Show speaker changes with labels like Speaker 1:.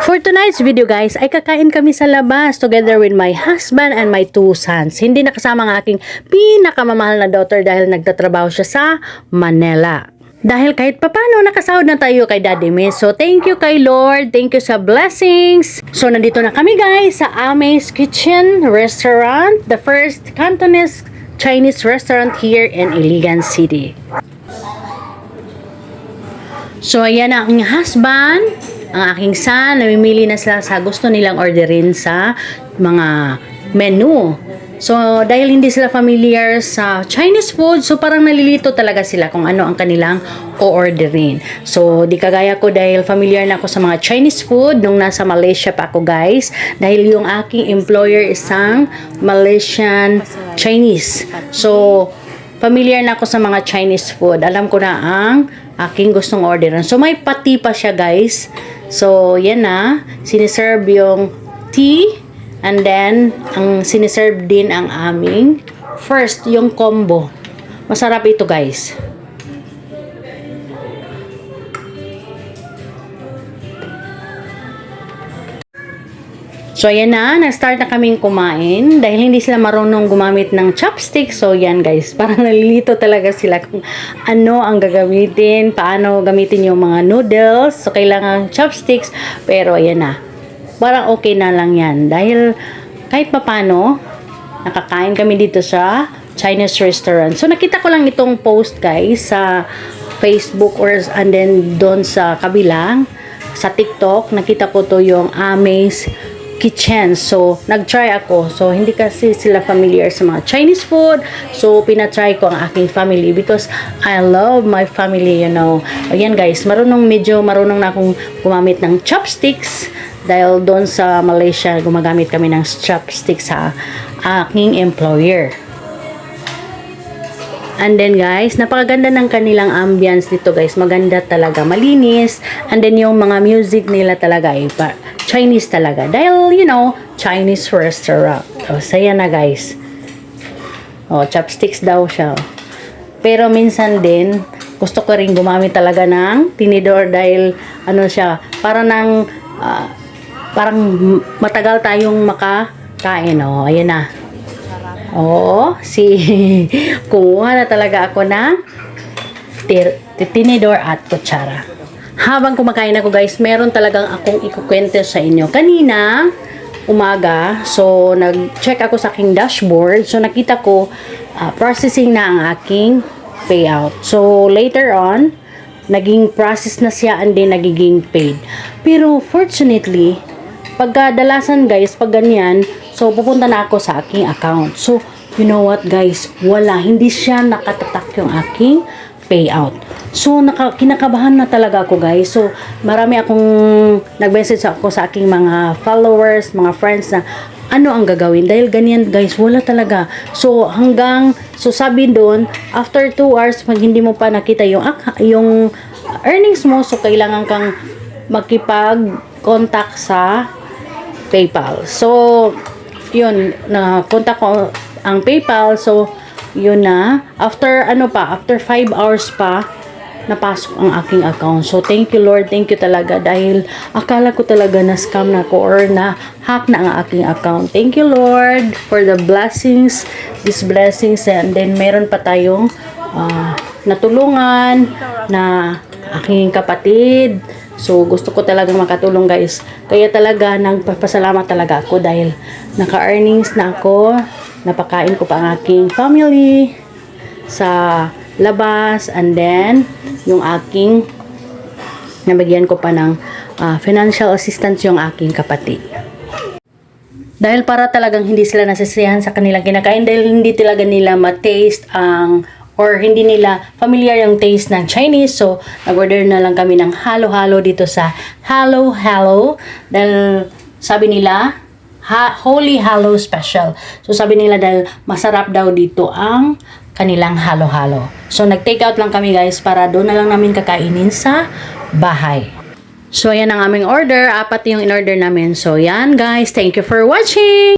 Speaker 1: For tonight's video guys, ay kakain kami sa labas together with my husband and my two sons. Hindi nakasama ang aking pinakamamahal na daughter dahil nagtatrabaho siya sa Manila. Dahil kahit papano nakasahod na tayo kay Daddy Miss. So thank you kay Lord, thank you sa blessings. So nandito na kami guys sa Ame's Kitchen Restaurant, the first Cantonese Chinese restaurant here in Iligan City. So ayan ang aking husband, ang aking son, namimili na sila sa gusto nilang orderin sa mga menu. So, dahil hindi sila familiar sa Chinese food, so parang nalilito talaga sila kung ano ang kanilang o-orderin. So, di kagaya ko dahil familiar na ako sa mga Chinese food nung nasa Malaysia pa ako guys. Dahil yung aking employer isang Malaysian Chinese. So, familiar na ako sa mga Chinese food. Alam ko na ang aking gustong orderan. So, may pati pa siya guys. So, yan na. Siniserve yung tea. And then, ang siniserve din ang aming first, yung combo. Masarap ito guys. So, ayan na. Nag-start na kaming kumain. Dahil hindi sila marunong gumamit ng chopstick. So, yan guys. Parang nalilito talaga sila kung ano ang gagamitin. Paano gamitin yung mga noodles. So, kailangan chopsticks. Pero, ayan na. Parang okay na lang yan. Dahil kahit papano, nakakain kami dito sa Chinese restaurant. So, nakita ko lang itong post guys sa Facebook and then doon sa kabilang, sa TikTok, nakita ko to yung Ame's Kitchen. So, nag-try ako. So, hindi kasi sila familiar sa mga Chinese food. So, pinatry ko ang aking family because I love my family, you know. Ayan guys, medyo marunong na akong gumamit ng chopsticks. Dahil doon sa Malaysia, gumagamit kami ng chopsticks sa aking employer. And then guys, napakaganda ng kanilang ambience dito guys. Maganda talaga, malinis. And then yung mga music nila talaga ay Chinese talaga. Dahil, you know, Chinese restaurant. O, saya na guys. O, chopsticks daw siya. Pero minsan din, gusto ko rin gumamit talaga ng tinidor dahil, ano siya, parang matagal tayong makakain. O, ayan na. Oo, kumuha na talaga ako ng tinidor at kutsara. Habang kumakain ako guys, meron talagang akong ikukwento sa inyo. Kanina, umaga, so nag-check ako sa aking dashboard. So nakita ko, processing na ang aking payout. So later on, naging process na siya and then nagiging paid. Pero fortunately, pagkadalasan guys, pag ganyan, so pupunta na ako sa aking account. So, you know what guys, hindi siya nakatatak yung aking payout. So, kinakabahan na talaga ako guys. So, marami akong nag-message ako sa aking mga followers, mga friends na ano ang gagawin. Dahil ganyan guys, wala talaga. So, sabi doon, after 2 hours, pag hindi mo pa nakita yung earnings mo, so kailangan kang makipag-contact sa PayPal. So, yun, na-contact ko ang PayPal. So, yun na. After 5 hours pa, napasok ang aking account. So, thank you Lord, thank you talaga dahil akala ko talaga na scam na ko or na hack na ang aking account. Thank you Lord for the blessings, these blessings, and then meron pa tayong natulungan na aking kapatid. So, gusto ko talagang makatulong guys. Kaya talaga, nagpapasalamat talaga ako dahil naka-earnings na ako. Napakain ko pa ang aking family sa labas. And then, yung aking nabigyan ko pa ng financial assistance yung aking kapatid. Dahil para talagang hindi sila nasisiyahan sa kanilang kinakain dahil hindi talaga nila ma-taste or hindi nila familiar yung taste ng Chinese. So, nag-order na lang kami ng halo-halo dito sa Halo Halo. Dahil sabi nila, Holy Halo Special. So, sabi nila dahil masarap daw dito ang kanilang halo-halo. So, nag-take out lang kami guys para doon na lang namin kakainin sa bahay. So, yan ang aming order. 4 yung in-order namin. So, yan guys. Thank you for watching!